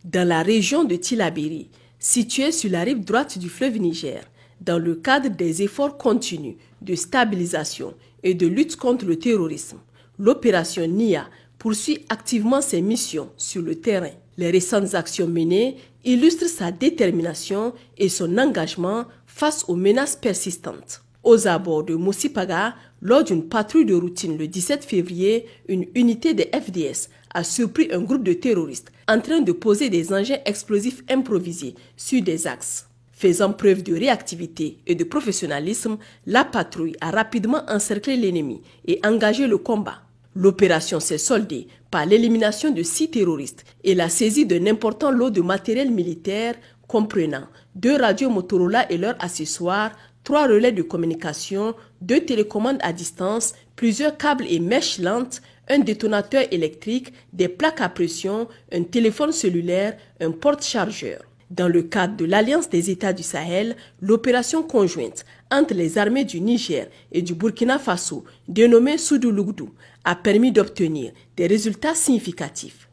dans la région de Tillabéri, située sur la rive droite du fleuve Niger, dans le cadre des efforts continus de stabilisation et de lutte contre le terrorisme. L'opération NIA poursuit activement ses missions sur le terrain. Les récentes actions menées illustrent sa détermination et son engagement face aux menaces persistantes. Aux abords de Mosipaga, lors d'une patrouille de routine le 17 février, une unité des FDS a surpris un groupe de terroristes en train de poser des engins explosifs improvisés sur des axes. Faisant preuve de réactivité et de professionnalisme, la patrouille a rapidement encerclé l'ennemi et engagé le combat. L'opération s'est soldée par l'élimination de 6 terroristes et la saisie d'un important lot de matériel militaire comprenant 2 radios Motorola et leurs accessoires, 3 relais de communication, 2 télécommandes à distance, plusieurs câbles et mèches lentes, un détonateur électrique, des plaques à pression, un téléphone cellulaire, un porte-chargeur. Dans le cadre de l'Alliance des États du Sahel, l'opération conjointe entre les armées du Niger et du Burkina Faso, dénommée Soudoulugdou, a permis d'obtenir des résultats significatifs.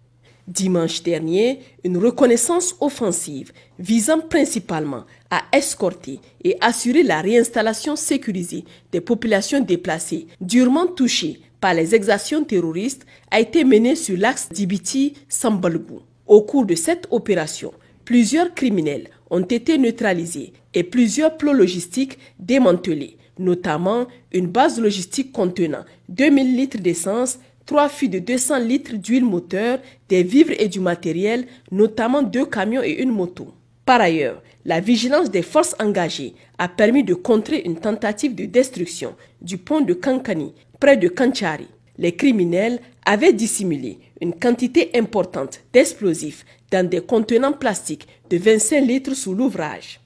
Dimanche dernier, une reconnaissance offensive visant principalement à escorter et assurer la réinstallation sécurisée des populations déplacées durement touchées par les exactions terroristes a été menée sur l'axe Djibiti-Sambalgou. Au cours de cette opération, plusieurs criminels ont été neutralisés et plusieurs plots logistiques démantelés, notamment une base logistique contenant 2000 litres d'essence, 3 fûts de 200 litres d'huile moteur, des vivres et du matériel, notamment 2 camions et une moto. Par ailleurs, la vigilance des forces engagées a permis de contrer une tentative de destruction du pont de Kankani, près de Kanchari. Les criminels avaient dissimulé une quantité importante d'explosifs dans des contenants plastiques de 25 litres sous l'ouvrage.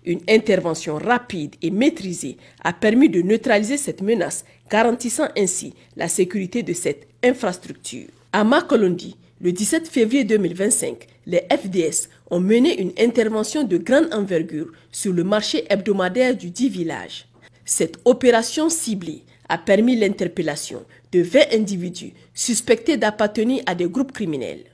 Une intervention rapide et maîtrisée a permis de neutraliser cette menace, garantissant ainsi la sécurité de cette infrastructure. À Makolondi, le 17 février 2025, les FDS ont mené une intervention de grande envergure sur le marché hebdomadaire du dit village. Cette opération ciblée a permis l'interpellation de 20 individus suspectés d'appartenir à des groupes criminels.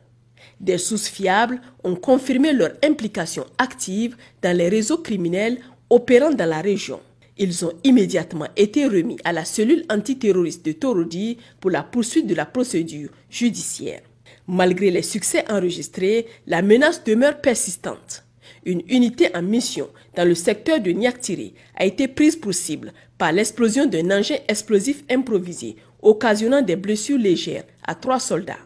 Des sources fiables ont confirmé leur implication active dans les réseaux criminels opérant dans la région. Ils ont immédiatement été remis à la cellule antiterroriste de Torodi pour la poursuite de la procédure judiciaire. Malgré les succès enregistrés, la menace demeure persistante. Une unité en mission dans le secteur de Niaktiri a été prise pour cible par l'explosion d'un engin explosif improvisé, occasionnant des blessures légères à 3 soldats.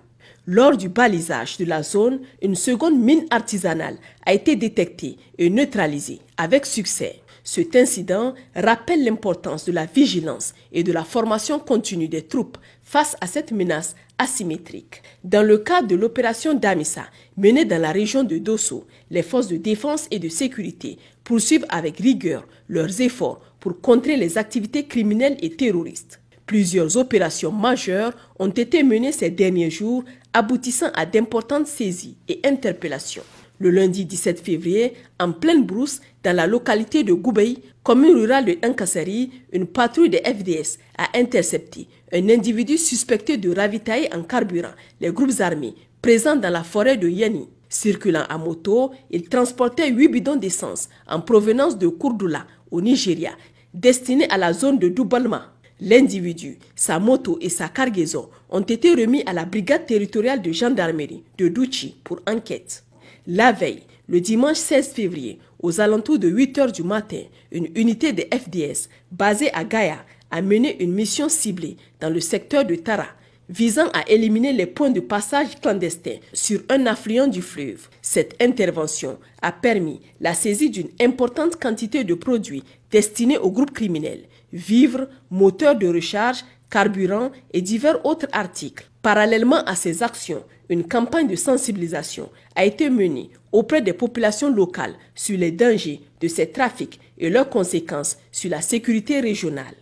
Lors du balisage de la zone, une seconde mine artisanale a été détectée et neutralisée avec succès. Cet incident rappelle l'importance de la vigilance et de la formation continue des troupes face à cette menace asymétrique. Dans le cadre de l'opération Damissa, menée dans la région de Dosso, les forces de défense et de sécurité poursuivent avec rigueur leurs efforts pour contrer les activités criminelles et terroristes. Plusieurs opérations majeures ont été menées ces derniers jours, aboutissant à d'importantes saisies et interpellations. Le lundi 17 février, en pleine brousse, dans la localité de Goubey, commune rurale de Nkassari, une patrouille de FDS a intercepté un individu suspecté de ravitailler en carburant les groupes armés présents dans la forêt de Yeni. Circulant à moto, il transportait 8 bidons d'essence en provenance de Kourdoula, au Nigeria, destinés à la zone de Doubalma. L'individu, sa moto et sa cargaison ont été remis à la brigade territoriale de gendarmerie de Douchi pour enquête. La veille, le dimanche 16 février, aux alentours de 8 h du matin, une unité de FDS basée à Gaïa a mené une mission ciblée dans le secteur de Tara, visant à éliminer les points de passage clandestins sur un affluent du fleuve. Cette intervention a permis la saisie d'une importante quantité de produits destinés aux groupes criminels, vivres, moteurs de recharge, carburant et divers autres articles. Parallèlement à ces actions, une campagne de sensibilisation a été menée auprès des populations locales sur les dangers de ces trafics et leurs conséquences sur la sécurité régionale.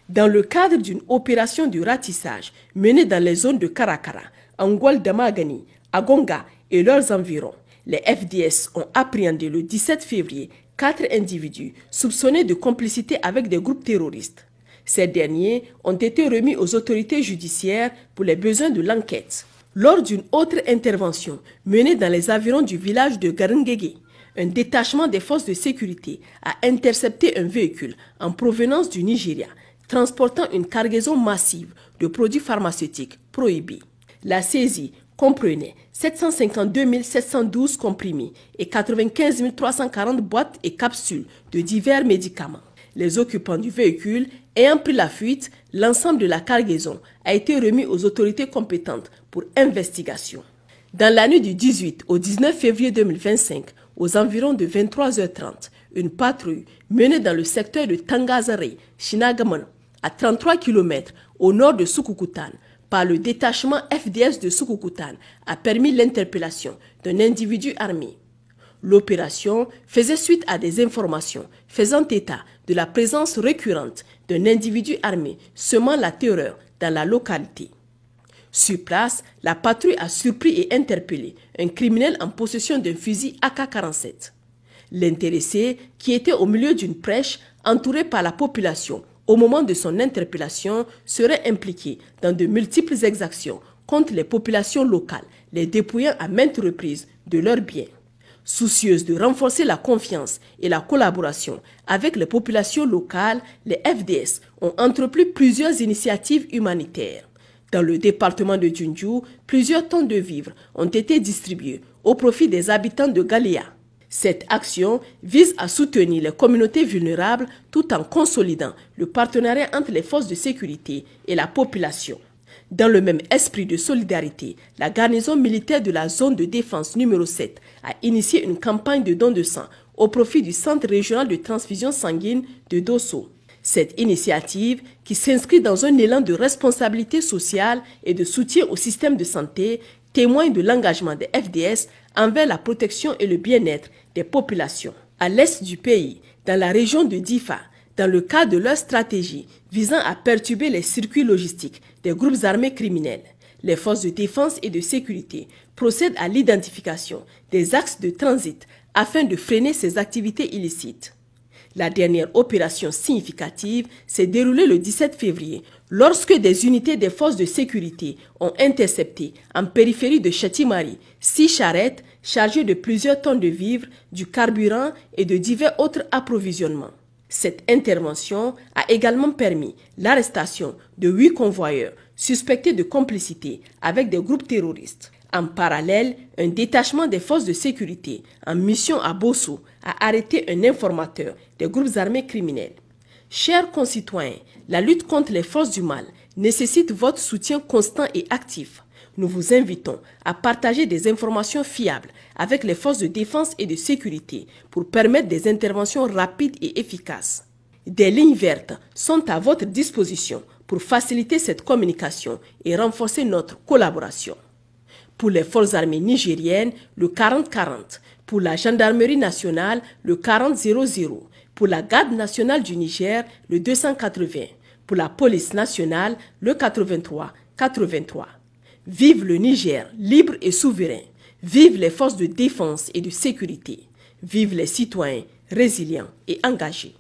Dans le cadre d'une opération de ratissage menée dans les zones de Karakara, Angwal Damagani, Agonga et leurs environs, les FDS ont appréhendé le 17 février 4 individus soupçonnés de complicité avec des groupes terroristes. Ces derniers ont été remis aux autorités judiciaires pour les besoins de l'enquête. Lors d'une autre intervention menée dans les environs du village de Garngege, un détachement des forces de sécurité a intercepté un véhicule en provenance du Nigeria, transportant une cargaison massive de produits pharmaceutiques prohibés. La saisie comprenait 752 712 comprimés et 95 340 boîtes et capsules de divers médicaments. Les occupants du véhicule ayant pris la fuite, l'ensemble de la cargaison a été remis aux autorités compétentes pour investigation. Dans la nuit du 18 au 19 février 2025, aux environs de 23h30, une patrouille menée dans le secteur de Tangazare, Shinagaman, à 33 km au nord de Sukukutan, par le détachement FDS de Sukukutan, a permis l'interpellation d'un individu armé. L'opération faisait suite à des informations faisant état de la présence récurrente d'un individu armé semant la terreur dans la localité. Sur place, la patrouille a surpris et interpellé un criminel en possession d'un fusil AK-47. L'intéressé, qui était au milieu d'une prêche entouré par la population au moment de son interpellation, serait impliqué dans de multiples exactions contre les populations locales, les dépouillant à maintes reprises de leurs biens. Soucieuse de renforcer la confiance et la collaboration avec les populations locales, les FDS ont entrepris plusieurs initiatives humanitaires. Dans le département de Junju, plusieurs tonnes de vivres ont été distribuées au profit des habitants de Galéa. Cette action vise à soutenir les communautés vulnérables tout en consolidant le partenariat entre les forces de sécurité et la population. Dans le même esprit de solidarité, la garnison militaire de la zone de défense numéro 7 a initié une campagne de dons de sang au profit du Centre régional de transfusion sanguine de Dosso. Cette initiative, qui s'inscrit dans un élan de responsabilité sociale et de soutien au système de santé, témoigne de l'engagement des FDS envers la protection et le bien-être des populations. À l'est du pays, dans la région de Difa, dans le cadre de leur stratégie visant à perturber les circuits logistiques des groupes armés criminels, les forces de défense et de sécurité procèdent à l'identification des axes de transit afin de freiner ces activités illicites. La dernière opération significative s'est déroulée le 17 février lorsque des unités des forces de sécurité ont intercepté en périphérie de Chetimari 6 charrettes chargées de plusieurs tonnes de vivres, du carburant et de divers autres approvisionnements. Cette intervention a également permis l'arrestation de 8 convoyeurs suspectés de complicité avec des groupes terroristes. En parallèle, un détachement des forces de sécurité en mission à Bosso a arrêté un informateur des groupes armés criminels. Chers concitoyens, la lutte contre les forces du mal nécessite votre soutien constant et actif. Nous vous invitons à partager des informations fiables avec les forces de défense et de sécurité pour permettre des interventions rapides et efficaces. Des lignes vertes sont à votre disposition pour faciliter cette communication et renforcer notre collaboration. Pour les forces armées nigériennes, le 40-40. Pour la gendarmerie nationale, le 40-00. Pour la garde nationale du Niger, le 280. Pour la police nationale, le 83-83. Vive le Niger, libre et souverain. Vive les forces de défense et de sécurité. Vive les citoyens résilients et engagés.